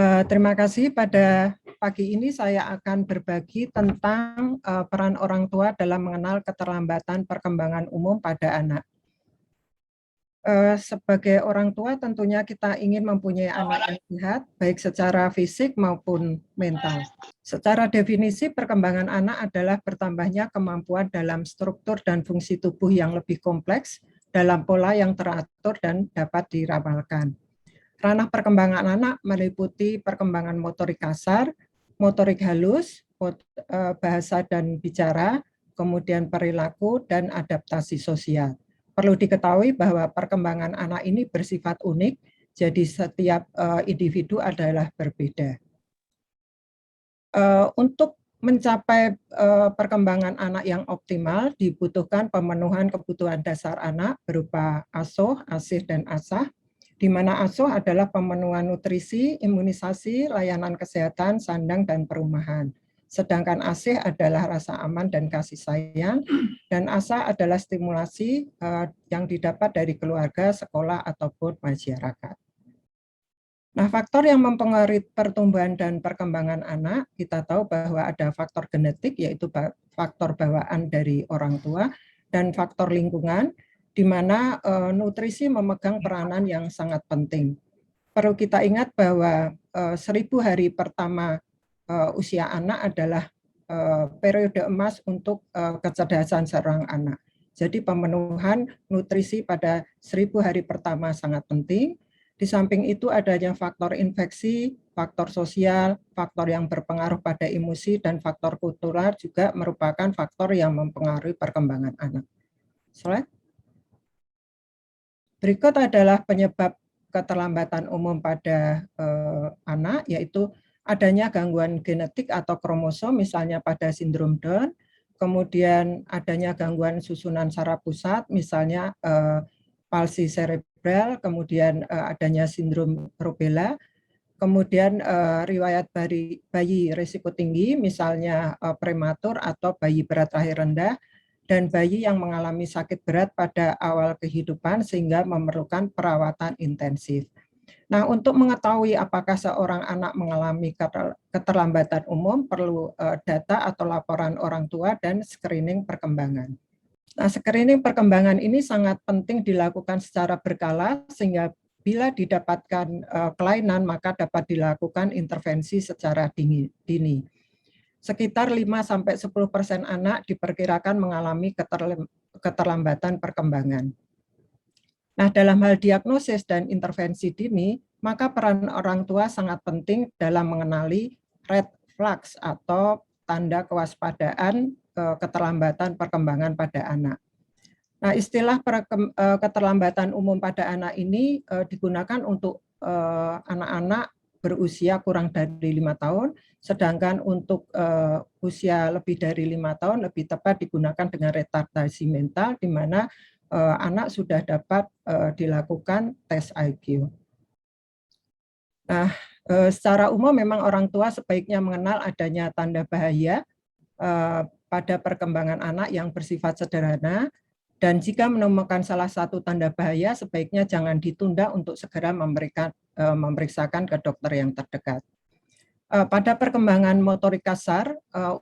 Terima kasih. Pada pagi ini saya akan berbagi tentang peran orang tua dalam mengenal keterlambatan perkembangan umum pada anak. Sebagai orang tua tentunya kita ingin mempunyai anak yang sehat, baik secara fisik maupun mental. Secara definisi, perkembangan anak adalah bertambahnya kemampuan dalam struktur dan fungsi tubuh yang lebih kompleks dalam pola yang teratur dan dapat diramalkan. Ranah perkembangan anak meliputi perkembangan motorik kasar, motorik halus, bahasa dan bicara, kemudian perilaku, dan adaptasi sosial. Perlu diketahui bahwa perkembangan anak ini bersifat unik, jadi setiap individu adalah berbeda. Untuk mencapai perkembangan anak yang optimal, dibutuhkan pemenuhan kebutuhan dasar anak berupa asuh, asih, dan asah, di mana asuh adalah pemenuhan nutrisi, imunisasi, layanan kesehatan, sandang, dan perumahan. Sedangkan asih adalah rasa aman dan kasih sayang, dan asah adalah stimulasi yang didapat dari keluarga, sekolah, ataupun masyarakat. Nah, faktor yang mempengaruhi pertumbuhan dan perkembangan anak, kita tahu bahwa ada faktor genetik, yaitu faktor bawaan dari orang tua, dan faktor lingkungan, di mana nutrisi memegang peranan yang sangat penting. Perlu kita ingat bahwa 1000 hari pertama usia anak adalah periode emas untuk kecerdasan seorang anak. Jadi pemenuhan nutrisi pada 1000 hari pertama sangat penting. Di samping itu adanya faktor infeksi, faktor sosial, faktor yang berpengaruh pada emosi, dan faktor kultural juga merupakan faktor yang mempengaruhi perkembangan anak. Slide. Berikut adalah penyebab keterlambatan umum pada anak, yaitu adanya gangguan genetik atau kromosom, misalnya pada sindrom Down, kemudian adanya gangguan susunan saraf pusat, misalnya palsi cerebral, kemudian adanya sindrom rubella, kemudian riwayat bayi risiko tinggi, misalnya prematur atau bayi berat lahir rendah, dan bayi yang mengalami sakit berat pada awal kehidupan sehingga memerlukan perawatan intensif. Nah, untuk mengetahui apakah seorang anak mengalami keterlambatan umum, perlu data atau laporan orang tua dan screening perkembangan. Nah, screening perkembangan ini sangat penting dilakukan secara berkala sehingga bila didapatkan kelainan maka dapat dilakukan intervensi secara dini. Sekitar 5-10% anak diperkirakan mengalami keterlambatan perkembangan. Nah, dalam hal diagnosis dan intervensi dini, maka peran orang tua sangat penting dalam mengenali red flags atau tanda kewaspadaan keterlambatan perkembangan pada anak. Nah, istilah keterlambatan umum pada anak ini digunakan untuk anak-anak berusia kurang dari 5 tahun, sedangkan untuk usia lebih dari 5 tahun lebih tepat digunakan dengan retardasi mental, di mana anak sudah dapat dilakukan tes IQ. Nah, secara umum memang orang tua sebaiknya mengenal adanya tanda bahaya pada perkembangan anak yang bersifat sederhana, dan jika menemukan salah satu tanda bahaya, sebaiknya jangan ditunda untuk segera memeriksakan ke dokter yang terdekat. Pada perkembangan motorik kasar,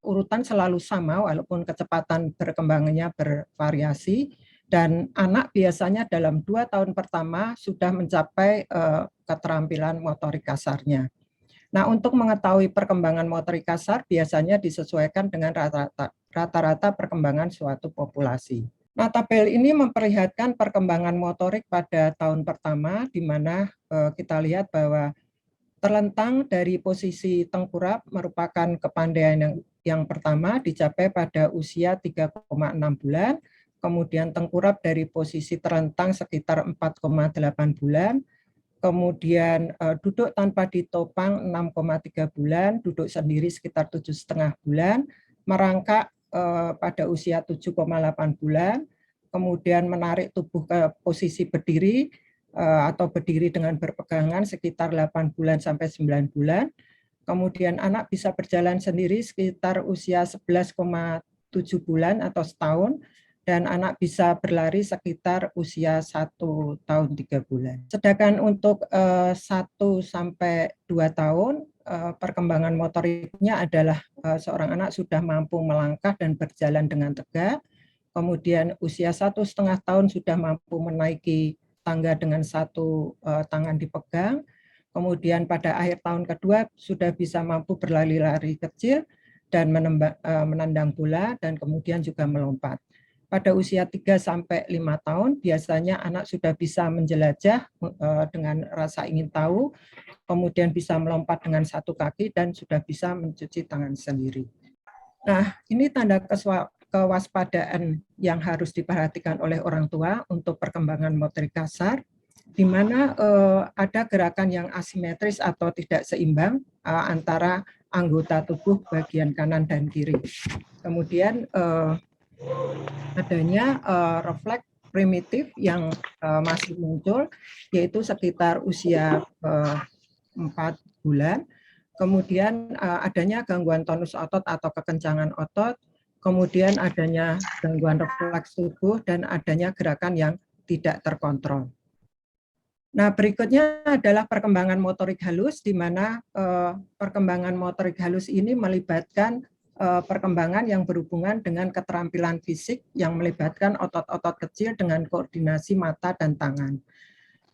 urutan selalu sama walaupun kecepatan berkembangannya bervariasi, dan anak biasanya dalam 2 tahun pertama sudah mencapai keterampilan motorik kasarnya. Nah, untuk mengetahui perkembangan motorik kasar biasanya disesuaikan dengan rata-rata perkembangan suatu populasi. Nah, tabel ini memperlihatkan perkembangan motorik pada tahun pertama, di mana kita lihat bahwa terlentang dari posisi tengkurap merupakan kepandaian yang pertama dicapai pada usia 3,6 bulan, kemudian tengkurap dari posisi terentang sekitar 4,8 bulan, kemudian duduk tanpa ditopang 6,3 bulan, duduk sendiri sekitar 7,5 bulan, merangkak pada usia 7,8 bulan, kemudian menarik tubuh ke posisi berdiri atau berdiri dengan berpegangan sekitar 8 bulan sampai 9 bulan, kemudian anak bisa berjalan sendiri sekitar usia 11,7 bulan atau setahun, dan anak bisa berlari sekitar usia 1 tahun 3 bulan. Sedangkan untuk 1 sampai 2 tahun, perkembangan motoriknya adalah seorang anak sudah mampu melangkah dan berjalan dengan tegak. Kemudian usia 1,5 tahun sudah mampu menaiki tangga dengan satu tangan dipegang. Kemudian pada akhir tahun kedua sudah bisa mampu berlari-lari kecil dan menendang bola dan kemudian juga melompat. Pada usia 3 sampai 5 tahun biasanya anak sudah bisa menjelajah dengan rasa ingin tahu, kemudian bisa melompat dengan satu kaki dan sudah bisa mencuci tangan sendiri. Nah, ini tanda kewaspadaan yang harus diperhatikan oleh orang tua untuk perkembangan motorik kasar, di mana ada gerakan yang asimetris atau tidak seimbang antara anggota tubuh bagian kanan dan kiri. Kemudian adanya refleks primitif yang masih muncul, yaitu sekitar usia 4 bulan. Kemudian adanya gangguan tonus otot atau kekencangan otot, kemudian adanya gangguan refleks tubuh, dan adanya gerakan yang tidak terkontrol. Nah, berikutnya adalah perkembangan motorik halus, di mana perkembangan motorik halus ini melibatkan perkembangan yang berhubungan dengan keterampilan fisik yang melibatkan otot-otot kecil dengan koordinasi mata dan tangan.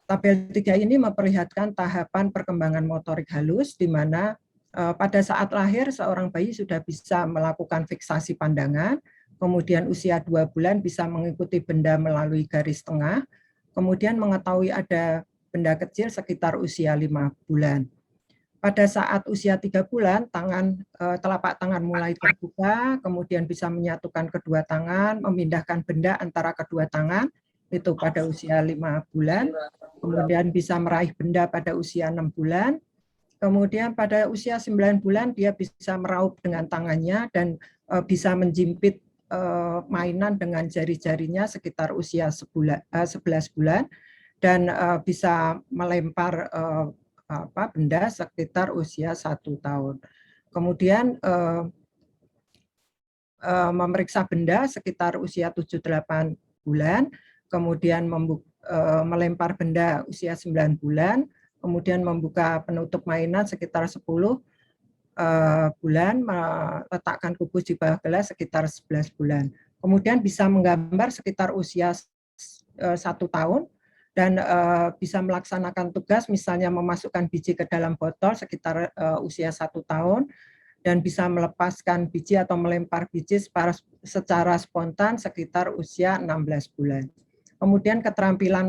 Tabel 3 ini memperlihatkan tahapan perkembangan motorik halus, di mana pada saat lahir seorang bayi sudah bisa melakukan fiksasi pandangan, kemudian usia 2 bulan bisa mengikuti benda melalui garis tengah, kemudian mengetahui ada benda kecil sekitar usia 5 bulan. Pada saat usia 3 bulan, telapak tangan mulai terbuka, kemudian bisa menyatukan kedua tangan, memindahkan benda antara kedua tangan, itu pada usia 5 bulan, kemudian bisa meraih benda pada usia 6 bulan, kemudian pada usia 9 bulan dia bisa meraup dengan tangannya dan bisa menjimpit mainan dengan jari-jarinya sekitar usia 11 bulan, dan bisa melempar benda sekitar usia 1 tahun. Kemudian memeriksa benda sekitar usia 7-8 bulan, kemudian melempar benda usia 9 bulan, kemudian membuka penutup mainan sekitar 10 bulan, meletakkan kubus di bawah gelas sekitar 11 bulan. Kemudian bisa menggambar sekitar usia 1 tahun, dan bisa melaksanakan tugas misalnya memasukkan biji ke dalam botol sekitar usia 1 tahun, dan bisa melepaskan biji atau melempar biji secara spontan sekitar usia 16 bulan. Kemudian keterampilan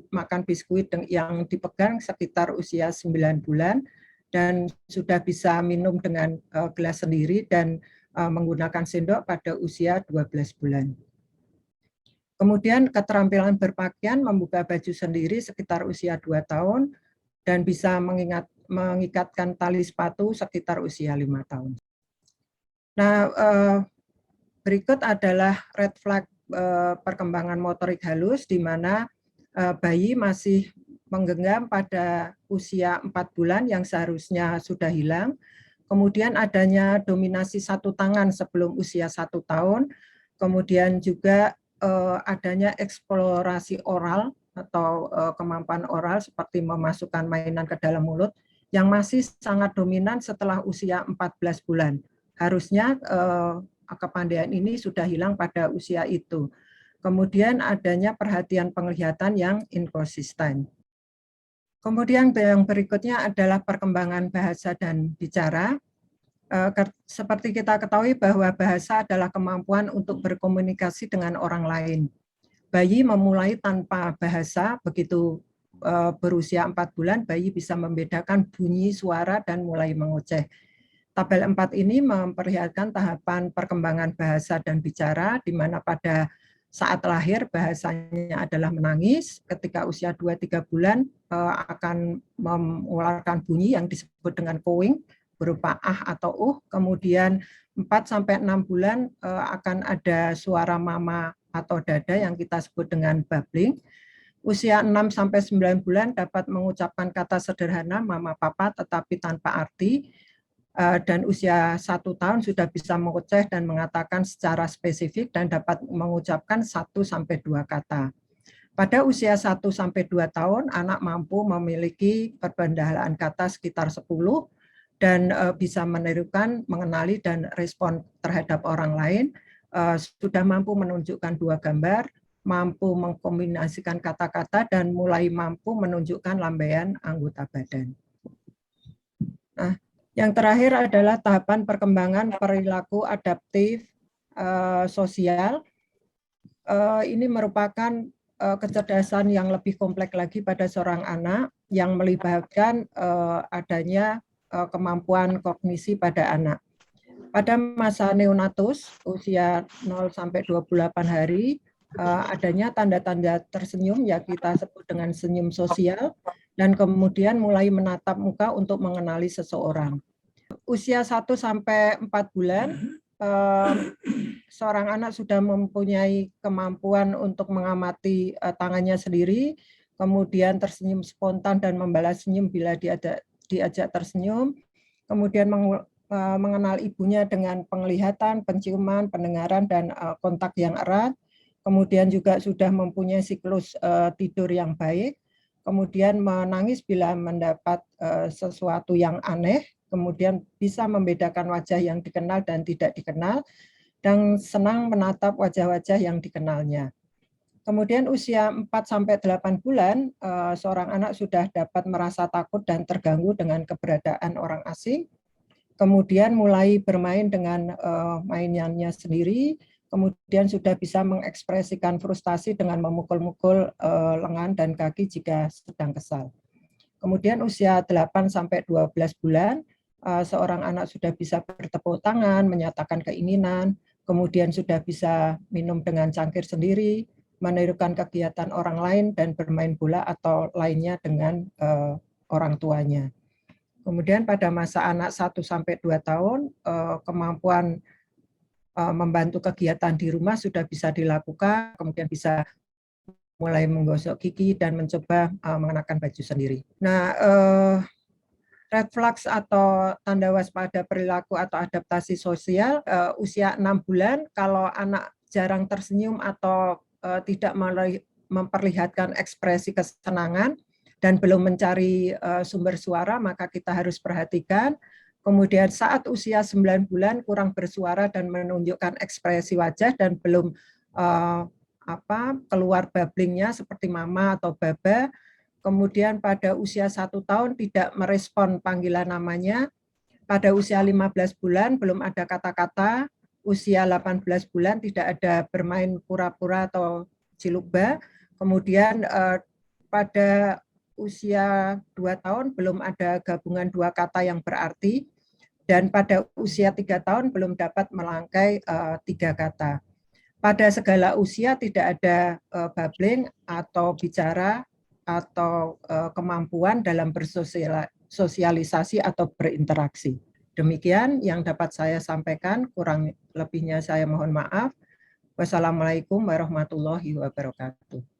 makan biskuit yang dipegang sekitar usia 9 bulan, dan sudah bisa minum dengan gelas sendiri dan menggunakan sendok pada usia 12 bulan. Kemudian keterampilan berpakaian, membuka baju sendiri sekitar usia 2 tahun, dan bisa mengikatkan tali sepatu sekitar usia 5 tahun. Nah, berikut adalah red flag perkembangan motorik halus, di mana bayi masih menggenggam pada usia 4 bulan yang seharusnya sudah hilang. Kemudian adanya dominasi satu tangan sebelum usia 1 tahun, kemudian juga adanya eksplorasi oral atau kemampuan oral seperti memasukkan mainan ke dalam mulut yang masih sangat dominan setelah usia 14 bulan. Harusnya kepandaian ini sudah hilang pada usia itu. Kemudian adanya perhatian penglihatan yang inkonsisten. Kemudian yang berikutnya adalah perkembangan bahasa dan bicara. Seperti kita ketahui bahwa bahasa adalah kemampuan untuk berkomunikasi dengan orang lain. Bayi memulai tanpa bahasa, begitu berusia 4 bulan, bayi bisa membedakan bunyi suara dan mulai mengoceh. Tabel 4 ini memperlihatkan tahapan perkembangan bahasa dan bicara, di mana pada saat lahir bahasanya adalah menangis, ketika usia 2-3 bulan akan mengeluarkan bunyi yang disebut dengan cooing, berupa ah atau kemudian 4-6 bulan akan ada suara mama atau dada yang kita sebut dengan babbling. Usia 6-9 bulan dapat mengucapkan kata sederhana mama papa tetapi tanpa arti. dan usia 1 tahun sudah bisa mengoceh dan mengatakan secara spesifik dan dapat mengucapkan 1-2 kata. Pada usia 1-2 tahun, anak mampu memiliki perbendaharaan kata sekitar 10 dan bisa menirukan, mengenali, dan respon terhadap orang lain, sudah mampu menunjukkan 2 gambar, mampu mengkombinasikan kata-kata, dan mulai mampu menunjukkan lambaian anggota badan. Nah, yang terakhir adalah tahapan perkembangan perilaku adaptif sosial. Ini merupakan kecerdasan yang lebih kompleks lagi pada seorang anak yang melibatkan adanya kemampuan kognisi pada anak. Pada masa neonatus, usia 0-28 hari, adanya tanda-tanda tersenyum yang kita sebut dengan senyum sosial, dan kemudian mulai menatap muka untuk mengenali seseorang. Usia 1-4 bulan, seorang anak sudah mempunyai kemampuan untuk mengamati tangannya sendiri, kemudian tersenyum spontan dan membalas senyum bila diajak tersenyum, kemudian mengenal ibunya dengan penglihatan, penciuman, pendengaran, dan kontak yang erat, kemudian juga sudah mempunyai siklus tidur yang baik, kemudian menangis bila mendapat sesuatu yang aneh, kemudian bisa membedakan wajah yang dikenal dan tidak dikenal, dan senang menatap wajah-wajah yang dikenalnya. Kemudian usia 4-8 bulan, seorang anak sudah dapat merasa takut dan terganggu dengan keberadaan orang asing, kemudian mulai bermain dengan mainannya sendiri, kemudian sudah bisa mengekspresikan frustasi dengan memukul-mukul lengan dan kaki jika sedang kesal. Kemudian usia 8-12 bulan, seorang anak sudah bisa bertepuk tangan, menyatakan keinginan, kemudian sudah bisa minum dengan cangkir sendiri, menirukan kegiatan orang lain, dan bermain bola atau lainnya dengan orang tuanya. Kemudian pada masa anak 1-2 tahun, kemampuan membantu kegiatan di rumah sudah bisa dilakukan, kemudian bisa mulai menggosok gigi dan mencoba mengenakan baju sendiri. Nah, red flags atau tanda waspada perilaku atau adaptasi sosial, usia 6 bulan, kalau anak jarang tersenyum atau tidak memperlihatkan ekspresi kesenangan dan belum mencari sumber suara, maka kita harus perhatikan. Kemudian saat usia 9 bulan kurang bersuara dan menunjukkan ekspresi wajah dan belum keluar babblingnya seperti mama atau baba. Kemudian pada usia 1 tahun tidak merespon panggilan namanya. Pada usia 15 bulan belum ada kata-kata. Usia 18 bulan tidak ada bermain pura-pura atau cilukba. Kemudian pada usia 2 tahun belum ada gabungan 2 kata yang berarti. Dan pada usia 3 tahun belum dapat melangkai 3 kata. Pada segala usia tidak ada babbling atau bicara atau kemampuan dalam bersosialisasi atau berinteraksi. Demikian yang dapat saya sampaikan, kurang lebihnya saya mohon maaf. Wassalamualaikum warahmatullahi wabarakatuh.